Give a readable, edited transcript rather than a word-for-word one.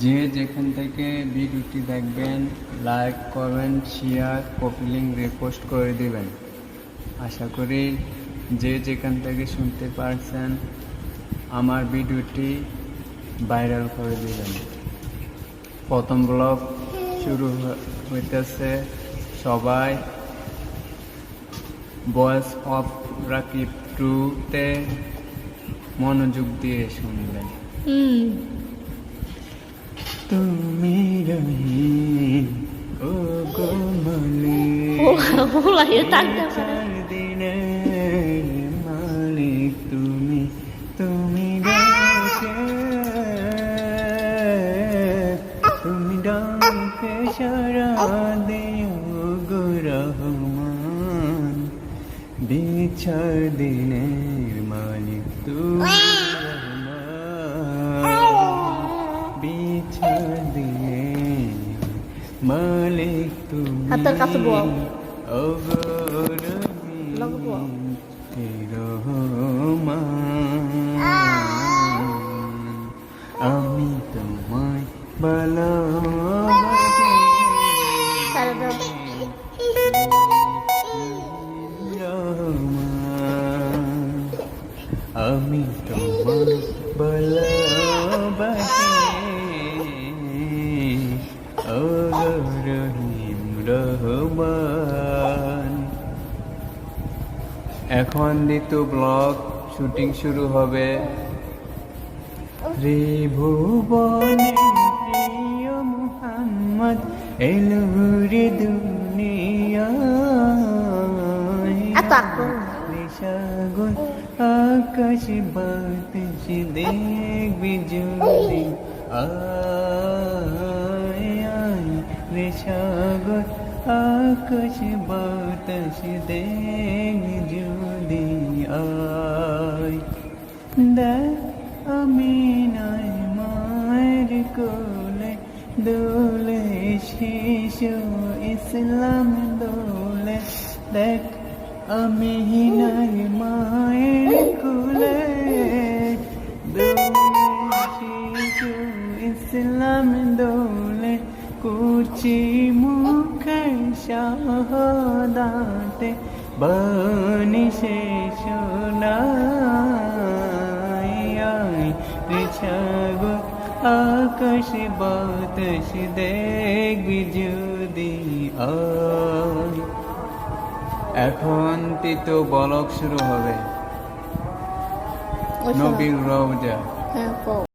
যে যেখান থেকে ভিডিওটি দেখবেন like comment share copy link repost করে দিবেন। আশা করি যে যেখান থেকে শুনতে পারছেন আমার ভিডিওটি ভাইরাল করে দিবেন। প্রথম ব্লগ শুরু হইতেছে, সবাই ভয়েস অফ রাকিব 2-তে মনোযোগ দিয়ে শুনবেন। তুমি রহিম ও গোমলে চার দিনের মালিক তুমি, তুমি তুমি ডাকে সারা দিও গো রহমান, বিচার দিনের মালিক তুমি, মালিক তুমি রহমান। আমি তোমায় ভালোবাসি রহমান, আমি তোমায় ভালোবাসি রহিম রহমান। এখন দ্বিতীয় ব্লগ শুটিং শুরু হবে। ত্রিভুবনে প্রিয় মুহাম্মদ এলো রে দুনিয়ায়, সাগর আকাশ বাতাস দেখবি যদি রে সাগর আকাশ বাতাস দেখবি যদি আয়, দেখ আমি নাই মায়ের কোলে দোলে শিশু ইসলাম দোলে, দেখ আমি নাই মায়ের কোলে দোলে শিশু ইসলাম দোলে, কুচি মুখে শাহাদাতে বাণী শেষ সাগর আকাশ বাতাস দেখবি যদি আয়। এখন তৃতীয় ব্লগ শুরু হবে, নবীর রওজা।